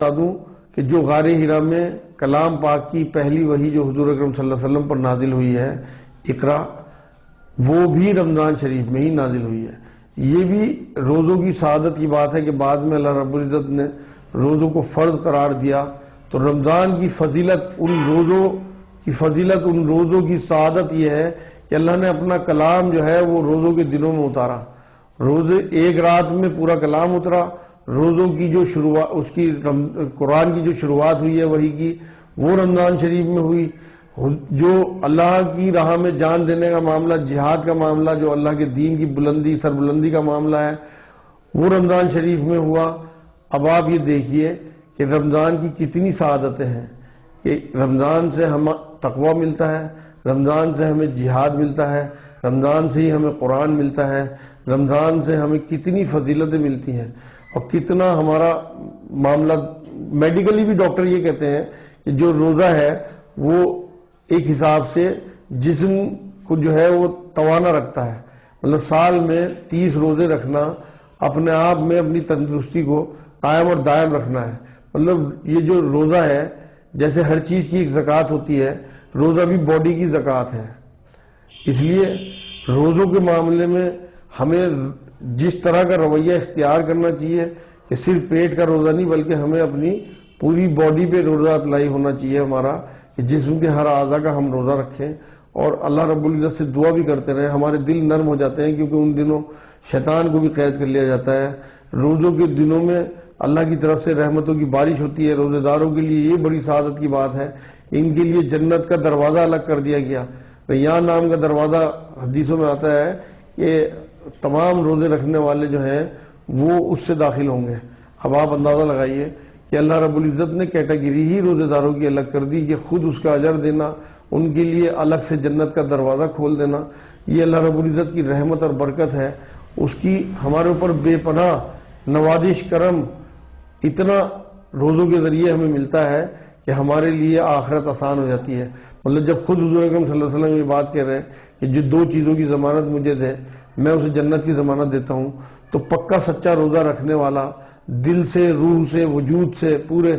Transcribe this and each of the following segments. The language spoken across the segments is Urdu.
بتا دوں کہ جو غار حرا میں کلام پاک کی پہلی وحی جو حضور اکرم صلی اللہ علیہ وسلم پر نازل ہوئی ہے، اقرا، وہ بھی رمضان شریف میں ہی نازل ہوئی ہے۔ یہ بھی روزوں کی سعادت کی بات ہے کہ بعد میں اللہ رب العزت نے روزوں کو فرض قرار دیا، تو رمضان کی فضیلت ان روزوں کی سعادت یہ ہے کہ اللہ نے اپنا کلام جو ہے وہ روزوں کے دنوں میں اتارا۔ روزے ایک رات میں پورا کلام اترا۔ روزوں کی جو شروعات، قرآن کی جو شروعات ہوئی ہے وحی کی، وہ رمضان شریف میں ہوئی۔ جو اللہ کی راہ میں جان دینے کا معاملہ، جہاد کا معاملہ، جو اللہ کے دین کی بلندی، سربلندی کا معاملہ ہے، وہ رمضان شریف میں ہوا۔ اب آپ یہ دیکھیے کہ رمضان کی کتنی سعادتیں ہیں کہ رمضان سے ہمیں تقوی ملتا ہے، رمضان سے ہمیں جہاد ملتا ہے، رمضان سے ہی ہمیں قرآن ملتا ہے، رمضان سے ہمیں کتنی فضیلتیں ملتی ہیں، اور کتنا ہمارا معاملہ میڈیکلی بھی ڈاکٹر یہ کہتے ہیں کہ جو روزہ ہے وہ ایک حساب سے جسم کو جو ہے وہ توانا رکھتا ہے۔ مطلب سال میں 30 روزے رکھنا اپنے آپ میں اپنی تندرستی کو قائم اور دائم رکھنا ہے۔ مطلب یہ جو روزہ ہے، جیسے ہر چیز کی ایک زکوٰۃ ہوتی ہے، روزہ بھی باڈی کی زکوٰۃ ہے۔ اس لیے روزوں کے معاملے میں ہمیں جس طرح کا رویہ اختیار کرنا چاہیے کہ صرف پیٹ کا روزہ نہیں، بلکہ ہمیں اپنی پوری باڈی پہ روزہ اپلائی ہونا چاہیے ہمارا، کہ جسم کے ہر اعضاء کا ہم روزہ رکھیں اور اللہ رب العزت سے دعا بھی کرتے رہیں۔ ہمارے دل نرم ہو جاتے ہیں، کیونکہ ان دنوں شیطان کو بھی قید کر لیا جاتا ہے۔ روزوں کے دنوں میں اللہ کی طرف سے رحمتوں کی بارش ہوتی ہے۔ روزے داروں کے لیے یہ بڑی سعادت کی بات ہے کہ ان کے لیے جنت کا دروازہ الگ کر دیا گیا۔ ریان نام کا دروازہ حدیثوں میں آتا ہے کہ تمام روزے رکھنے والے جو ہیں وہ اس سے داخل ہوں گے۔ اب آپ اندازہ لگائیے کہ اللہ رب العزت نے کیٹیگری ہی روزے داروں کی الگ کر دی کہ خود اس کا اجر دینا، ان کے لیے الگ سے جنت کا دروازہ کھول دینا۔ یہ اللہ رب العزت کی رحمت اور برکت ہے، اس کی ہمارے اوپر بے پناہ نوازش، کرم اتنا روزوں کے ذریعے ہمیں ملتا ہے کہ ہمارے لیے آخرت آسان ہو جاتی ہے۔ مطلب جب خود حضور اکرم صلی اللہ علیہ وسلم یہ بات کہہ رہے ہیں کہ جو 2 چیزوں کی ضمانت مجھے دے میں اسے جنت کی ضمانت دیتا ہوں، تو پکا سچا روزہ رکھنے والا، دل سے، روح سے، وجود سے، پورے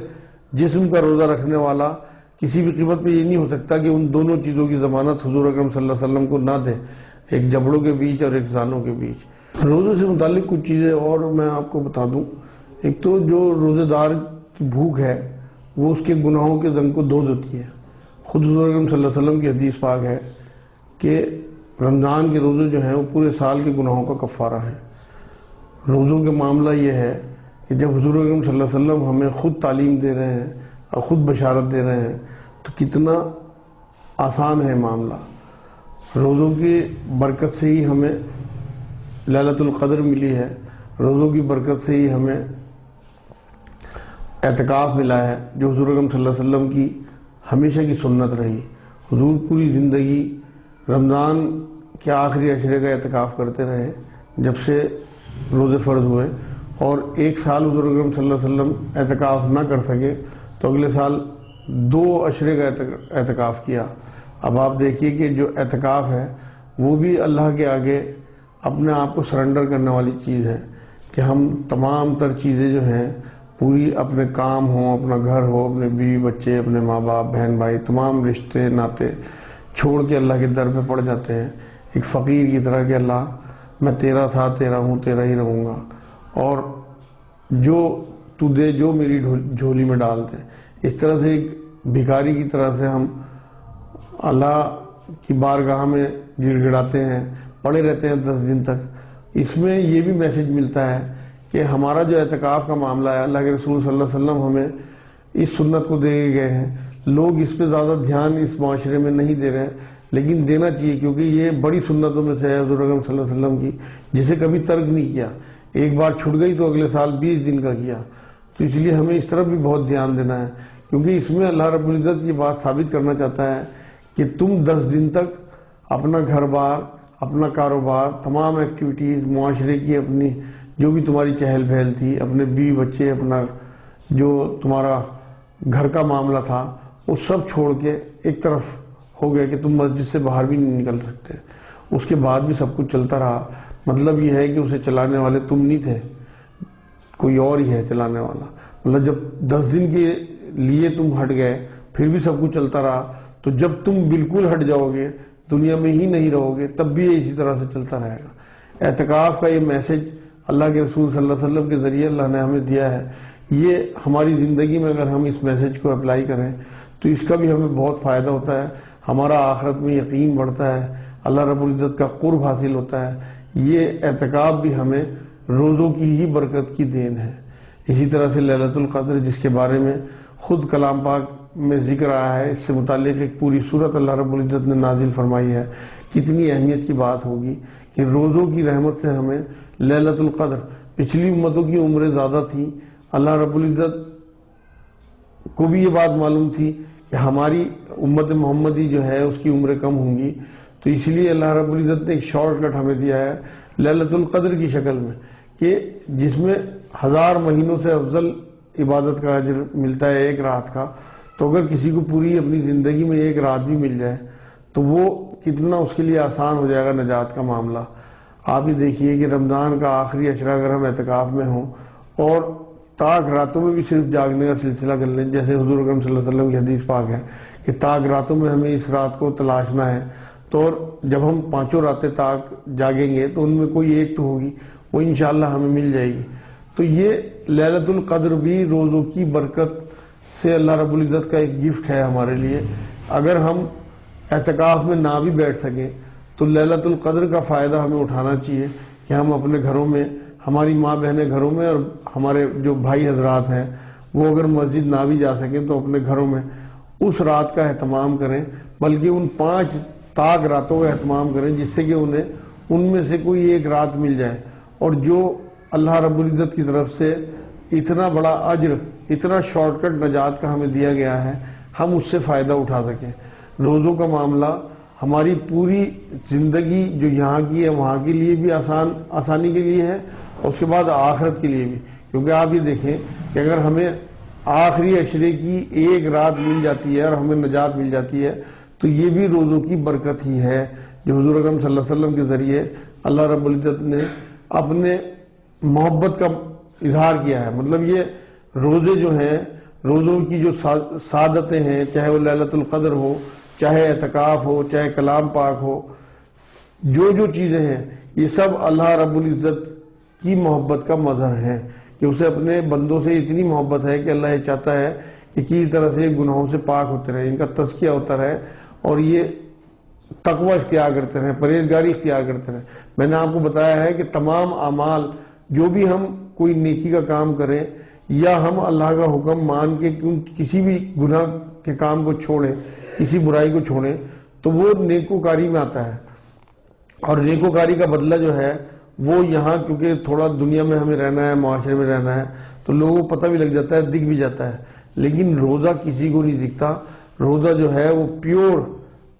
جسم کا روزہ رکھنے والا کسی بھی قیمت پہ یہ نہیں ہو سکتا کہ ان دونوں چیزوں کی ضمانت حضور اکرم صلی اللہ علیہ وسلم کو نہ دے، ایک جبڑوں کے بیچ اور ایک زانوں کے بیچ۔ روزے سے متعلق کچھ چیزیں اور میں آپ کو بتا دوں۔ ایک تو جو روزے دار کی بھوک ہے وہ اس کے گناہوں کے زنگ کو دھو دیتی ہے۔ خود حضور اکرم صلی اللہ علیہ وسلم کی حدیث پاک ہے کہ رمضان کے روزے جو ہیں وہ پورے سال کے گناہوں کا کفارہ ہے۔ روزوں کے معاملہ یہ ہے کہ جب حضور اکرم صلی اللہ علیہ وسلم ہمیں خود تعلیم دے رہے ہیں اور خود بشارت دے رہے ہیں تو کتنا آسان ہے معاملہ۔ روزوں کی برکت سے ہی ہمیں لیلۃ القدر ملی ہے، روزوں کی برکت سے ہی ہمیں اعتکاف ملا ہے، جو حضور اکرم صلی اللہ علیہ وسلم کی ہمیشہ کی سنت رہی۔ حضور پوری زندگی رمضان کے آخری عشرے کا اعتکاف کرتے رہے جب سے روزے فرض ہوئے، اور 1 سال حضور اکرم صلی اللہ علیہ وسلم اعتکاف نہ کر سکے تو اگلے سال 2 عشرے کا اعتکاف کیا۔ اب آپ دیکھیے کہ جو اعتکاف ہے وہ بھی اللہ کے آگے اپنے آپ کو سرنڈر کرنے والی چیز ہے کہ ہم تمام تر چیزیں جو ہیں پوری، اپنے کام ہوں، اپنا گھر ہو، اپنے بیوی بچے، اپنے ماں باپ، بہن بھائی، تمام رشتے ناتے چھوڑ کے اللہ کے در پہ پڑ جاتے ہیں، ایک فقیر کی طرح کہ اللہ میں تیرا تھا، تیرا ہوں، تیرا ہی رہوں گا، اور جو تو دے جو میری جھولی میں ڈال دے۔ اس طرح سے ایک بھکاری کی طرح سے ہم اللہ کی بارگاہ میں گڑ گڑاتے ہیں، پڑے رہتے ہیں 10 دن تک۔ اس میں یہ بھی میسج ملتا ہے کہ ہمارا جو اعتکاف کا معاملہ ہے، اللہ کے رسول صلی اللہ علیہ وسلم ہمیں اس سنت کو دے گئے ہیں۔ لوگ اس پہ زیادہ دھیان اس معاشرے میں نہیں دے رہے ہیں، لیکن دینا چاہیے، کیونکہ یہ بڑی سنتوں میں سے ہے حضور اکرم صلی اللہ علیہ وسلم کی، جسے کبھی ترک نہیں کیا۔ ایک بار چھٹ گئی تو اگلے سال 20 دن کا کیا۔ تو اس لیے ہمیں اس طرف بھی بہت دھیان دینا ہے، کیونکہ اس میں اللہ رب العزت یہ بات ثابت کرنا چاہتا ہے کہ تم 10 دن تک اپنا گھر بار، اپنا کاروبار، تمام ایکٹیویٹیز معاشرے کی، اپنی جو بھی تمہاری چہل پہل تھی، اپنے بیوی بچے، اپنا جو تمہارا گھر کا معاملہ تھا، وہ سب چھوڑ کے ایک طرف ہو گیا کہ تم مسجد سے باہر بھی نہیں نکل سکتے۔ اس کے بعد بھی سب کچھ چلتا رہا۔ مطلب یہ ہے کہ اسے چلانے والے تم نہیں تھے، کوئی اور ہی ہے چلانے والا۔ مطلب جب 10 دن کے لیے تم ہٹ گئے پھر بھی سب کچھ چلتا رہا، تو جب تم بالکل ہٹ جاؤ گے، دنیا میں ہی نہیں رہو گے، تب بھی اسی طرح سے چلتا رہے گا۔ اعتکاف کا یہ میسج اللہ کے رسول صلی اللہ علیہ وسلم کے ذریعے اللہ نے ہمیں دیا ہے۔ یہ ہماری زندگی میں اگر ہم اس میسج کو اپلائی کریں تو اس کا بھی ہمیں بہت فائدہ ہوتا ہے، ہمارا آخرت میں یقین بڑھتا ہے، اللہ رب العزت کا قرب حاصل ہوتا ہے۔ یہ اعتکاف بھی ہمیں روزوں کی ہی برکت کی دین ہے۔ اسی طرح سے لیلۃ القدر، جس کے بارے میں خود کلام پاک میں ذکر آیا ہے، اس سے متعلق ایک پوری سورت اللہ رب العزت نے نازل فرمائی ہے۔ کتنی اہمیت کی بات ہوگی کہ روزوں کی رحمت سے ہمیں لیلۃ القدر، پچھلی امتوں کی عمریں زیادہ تھیں، اللہ رب العزت کو بھی یہ بات معلوم تھی کہ ہماری امت محمدی جو ہے اس کی عمریں کم ہوں گی، تو اس لیے اللہ رب العزت نے ایک شارٹ کٹ ہمیں دیا ہے لیلۃ القدر کی شکل میں، کہ جس میں 1000 مہینوں سے افضل عبادت کا اجر ملتا ہے ایک رات کا۔ تو اگر کسی کو پوری اپنی زندگی میں ایک رات بھی مل جائے تو وہ کتنا اس کے لیے آسان ہو جائے گا نجات کا معاملہ۔ آپ یہ دیکھیے کہ رمضان کا آخری عشرہ اگر ہم اعتکاف میں ہوں اور تاک راتوں میں بھی صرف جاگنے کا سلسلہ کر لیں، جیسے حضور اکرم صلی اللہ علیہ وسلم کی حدیث پاک ہے کہ تاک راتوں میں ہمیں اس رات کو تلاشنا ہے، تو جب ہم 5 راتیں تاک جاگیں گے تو ان میں کوئی ایک تو ہوگی، وہ انشاءاللہ ہمیں مل جائے گی۔ تو یہ لیلۃ القدر بھی روزوں کی برکت سے اللہ رب العزت کا ایک گفٹ ہے ہمارے لیے۔ اگر ہم اعتکاف میں نہ بھی بیٹھ سکیں تو لیلۃ القدر کا فائدہ ہمیں اٹھانا چاہیے کہ ہم اپنے گھروں میں، ہماری ماں بہنیں گھروں میں، اور ہمارے جو بھائی حضرات ہیں وہ اگر مسجد نہ بھی جا سکیں تو اپنے گھروں میں اس رات کا اہتمام کریں، بلکہ ان 5 تاک راتوں کا اہتمام کریں جس سے کہ انہیں ان میں سے کوئی ایک رات مل جائے، اور جو اللہ رب العزت کی طرف سے اتنا بڑا اجر، اتنا شارٹ کٹ نجات کا ہمیں دیا گیا ہے، ہم اس سے فائدہ اٹھا سکیں۔ روزوں کا معاملہ ہماری پوری زندگی جو یہاں کی ہے وہاں کے لیے بھی آسانی کے لیے ہے، اور اس کے بعد آخرت کے لیے بھی، کیونکہ آپ یہ دیکھیں کہ اگر ہمیں آخری عشرے کی ایک رات مل جاتی ہے اور ہمیں نجات مل جاتی ہے تو یہ بھی روزوں کی برکت ہی ہے جو حضور اکرم صلی اللہ علیہ وسلم کے ذریعے اللہ رب العزت نے اپنے محبت کا اظہار کیا ہے۔ مطلب یہ روزے جو ہیں، روزوں کی جو سعادتیں ہیں، چاہے وہ لیلۃ القدر ہو، چاہے اعتکاف ہو، چاہے کلام پاک ہو، جو چیزیں ہیں یہ سب اللہ رب العزت کی محبت کا مظہر ہے کہ اسے اپنے بندوں سے اتنی محبت ہے کہ اللہ یہ چاہتا ہے کہ کس طرح سے گناہوں سے پاک ہوتے رہے، ان کا تزکیہ ہوتا رہے، اور یہ تقوی اختیار کرتے رہے، پرہیزگاری اختیار کرتے رہے۔ میں نے آپ کو بتایا ہے کہ تمام اعمال، جو بھی ہم کوئی نیکی کا کام کریں یا ہم اللہ کا حکم مان کے کسی بھی گناہ کے کام کو چھوڑیں، کسی برائی کو چھوڑیں، تو وہ نیکوکاری میں آتا ہے، اور نیکوکاری کا بدلہ جو ہے وہ یہاں، کیونکہ تھوڑا دنیا میں ہمیں رہنا ہے، معاشرے میں رہنا ہے، تو لوگوں کو پتہ بھی لگ جاتا ہے، دکھ بھی جاتا ہے، لیکن روزہ کسی کو نہیں دکھتا۔ روزہ جو ہے وہ پیور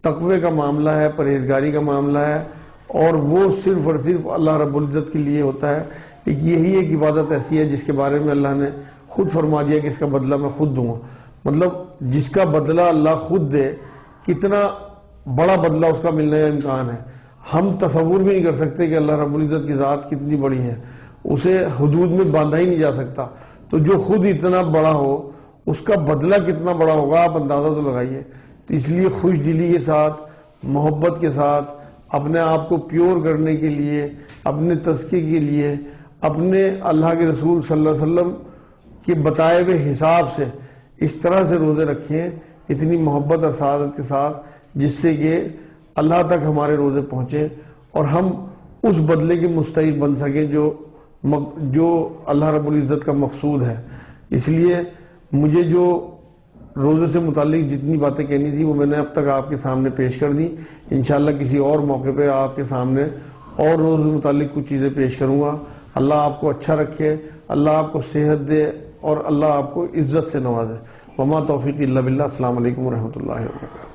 تقوی کا معاملہ ہے، پرہیزگاری کا معاملہ ہے، اور وہ صرف اور صرف اللہ رب العزت کے لیے ہوتا ہے۔ یہی ایک عبادت ایسی ہے جس کے بارے میں اللہ نے خود فرما دیا کہ اس کا بدلہ میں خود دوں گا۔ مطلب جس کا بدلہ اللہ خود دے، کتنا بڑا بدلہ اس کا ملنے کا امکان ہے، ہم تصور بھی نہیں کر سکتے کہ اللہ رب العزت کی ذات کتنی بڑی ہے، اسے حدود میں باندھا ہی نہیں جا سکتا۔ تو جو خود اتنا بڑا ہو اس کا بدلہ کتنا بڑا ہوگا، آپ اندازہ تو لگائیے۔ تو اس لیے خوش دلی کے ساتھ، محبت کے ساتھ، اپنے آپ کو پیور کرنے کے لیے، اپنے تزکیے کے لیے، اپنے اللہ کے رسول صلی اللہ علیہ وسلم کے بتائے ہوئے حساب سے اس طرح سے روزے رکھیں، اتنی محبت اور سعادت کے ساتھ، جس سے کہ اللہ تک ہمارے روزے پہنچیں اور ہم اس بدلے کے مستحق بن سکیں جو اللہ رب العزت کا مقصود ہے۔ اس لیے مجھے جو روزے سے متعلق جتنی باتیں کہنی تھی وہ میں نے اب تک آپ کے سامنے پیش کر دی۔ انشاءاللہ کسی اور موقع پہ آپ کے سامنے اور روزے سے متعلق کچھ چیزیں پیش کروں گا۔ اللہ آپ کو اچھا رکھے، اللہ آپ کو صحت دے، اور اللہ آپ کو عزت سے نوازے۔ وما توفیق الا باللہ۔ السلام علیکم ورحمۃ اللہ وبرکاتہ۔